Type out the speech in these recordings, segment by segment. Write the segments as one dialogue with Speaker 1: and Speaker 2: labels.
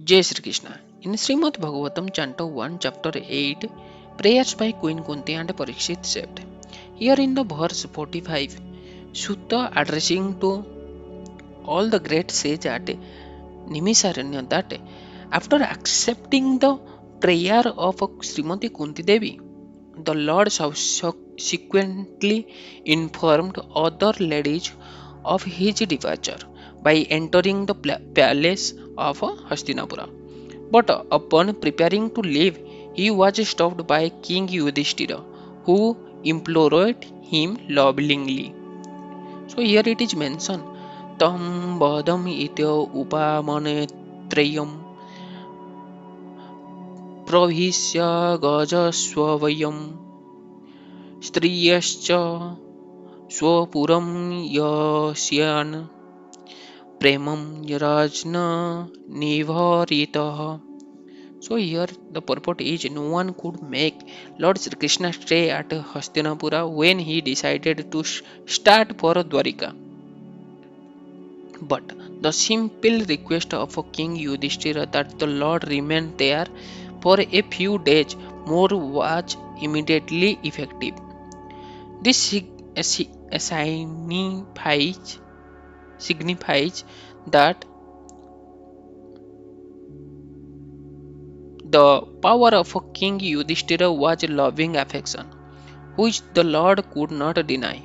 Speaker 1: Jai Sri Krishna. In Srimad Bhagavatam, Canto 1, Chapter 8, prayers by Queen Kuntī and Parīkṣit said. Here in the verse 45, Sutta addressing to all the great sage at Nimisaranya that after accepting the prayer of Srimati Kunti Devi, the Lord subsequently informed other ladies of his departure by entering the palace of Hastinapura. But upon preparing to leave, he was stopped by King Yudhiṣṭhira, who implored him lovingly. So here it is mentioned, Tam badam itya upamane trayam pravisya gajasvavayam striyascha swapuram yasyan premam yarajna nivaritaha. So here the purport is no one could make Lord Sri Krishna stay at Hastinapura when he decided to start for Dwarika. But the simple request of King Yudhiṣṭhira that the Lord remain there for a few days more was immediately effective. This signifies that the power of King Yudhiṣṭhira was loving affection, which the Lord could not deny.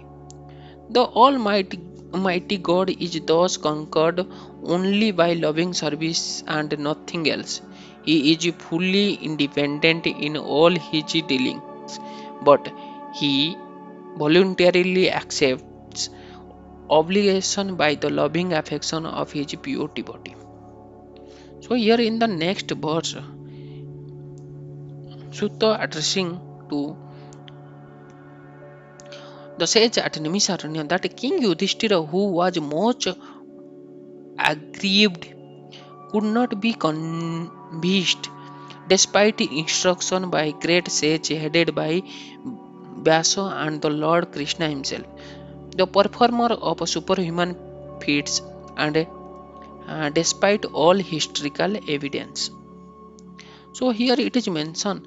Speaker 1: The Almighty God is thus conquered only by loving service and nothing else. He is fully independent in all his dealings, but he voluntarily accepts obligation by the loving affection of his pure devotee. So here in the next verse, Sutta addressing to the sage at Nimisaranya that King Yudhiṣṭhira, who was much aggrieved, could not be convinced despite instruction by great sage headed by Vyasa and the Lord Krishna himself, the performer of superhuman feats, and despite all historical evidence. So here it is mentioned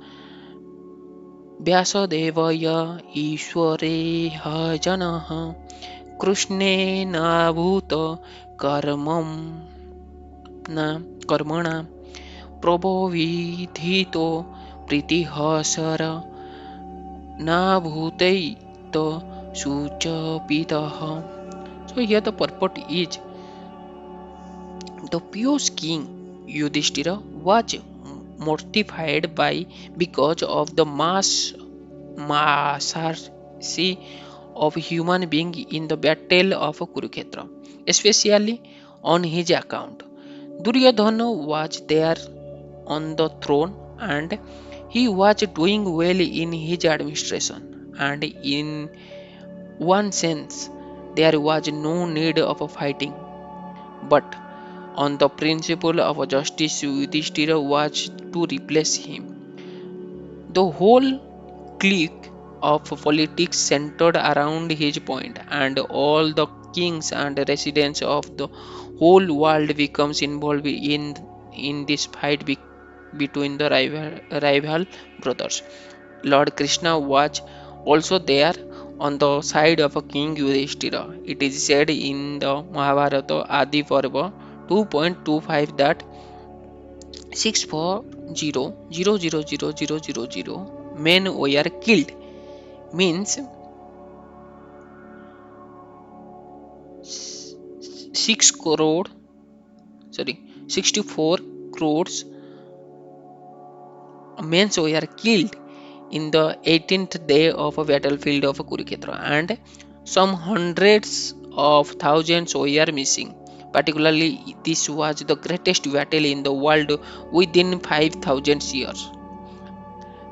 Speaker 1: Vyasadevaya Ishwareha Janaha Krishnenabhuta Karmam na Karmana Prabhavidhito Pritihasara Nabhutaita Suchapitaha. So here the purport is the pious king Yudhiṣṭhira was mortified by because of the mercy of human being in the battle of Kurukshetra, especially on his account. Duryodhana was there on the throne and he was doing well in his administration, and in one sense there was no need of fighting. But on the principle of justice, Yudhishthira was to replace him. The whole clique of politics centered around his point, and all the kings and residents of the whole world becomes involved in this fight between the rival brothers. Lord Krishna was also there on the side of King Yudhishthira. It is said in the Mahabharata Adi Parva 2.25 that 640,000,000 men were killed, means 6 crore, sorry, 64 crores men were killed in the 18th day of a battlefield of Kurukshetra, and some hundreds of thousands were missing. Particularly, this was the greatest battle in the world within 5,000 years.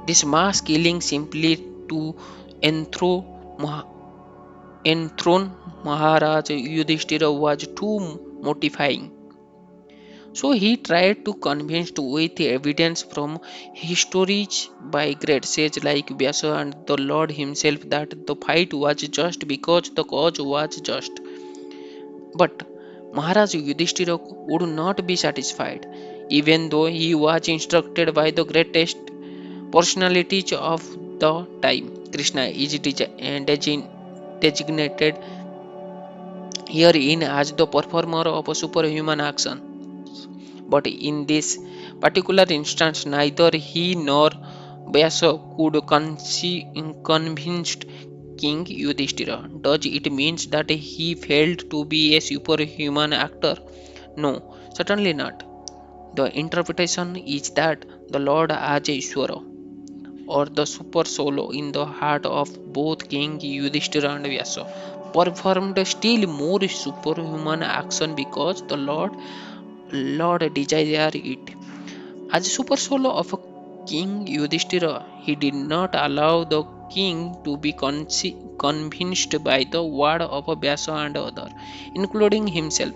Speaker 1: This mass killing simply to enthrone, enthrone Maharaj Yudhishthira was too mortifying. So he tried to convince with evidence from histories by great sages like Vyasa and the Lord himself that the fight was just because the cause was just. But Maharaj Yudhishthira would not be satisfied. even though he was instructed by the greatest personalities of the time. Krishna is designated herein as the performer of a superhuman action. But in this particular instance, neither he nor Vyasa could convince King Yudhiṣṭhira. Does it mean that he failed to be a superhuman actor? No, certainly not. The interpretation is that the Lord as Ishvara, or the super solo in the heart of both King Yudhiṣṭhira and Vyasa, performed still more superhuman action because the Lord desired it. As super solo of King Yudhiṣṭhira, he did not allow the king to be convinced by the word of Vyasa and others, including himself,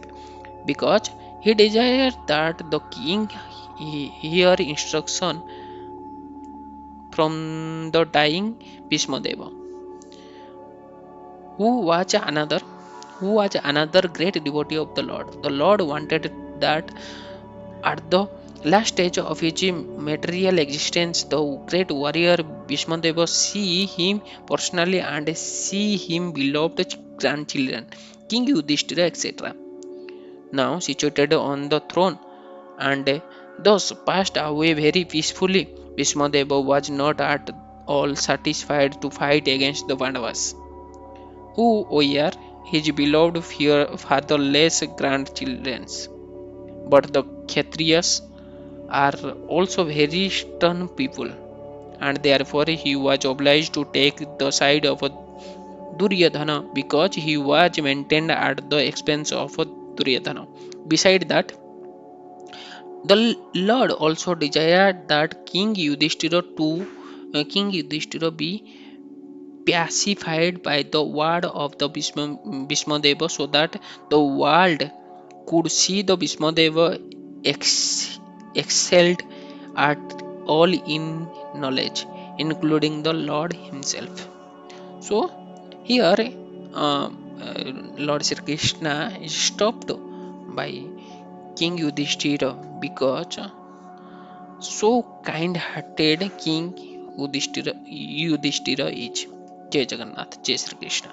Speaker 1: because he desired that the king hear instruction from the dying Bhishmadeva, who was another who was another great devotee of the Lord. The Lord wanted that at the last stage of his material existence, the great warrior Bhishmadeva see him personally and see him beloved grandchildren, King Yudhiṣṭhira, etc., now situated on the throne, and thus passed away very peacefully. Bhishmadeva was not at all satisfied to fight against the Pandavas, who were his beloved fatherless grandchildren. But the Kshatriyas are also very stern people, and therefore he was obliged to take the side of Duryodhana because he was maintained at the expense of Duryodhana. Beside that, the Lord also desired that King Yudhiṣṭhira be pacified by the word of the Bhishmadeva, so that the world could see the Bhishmadeva excelled at all in knowledge, including the Lord himself. So here, uh, Lord Sri Krishna is stopped by King Yudhiṣṭhira because so kind-hearted King Yudhiṣṭhira is. Jai Jagannath, Jai Sri Krishna.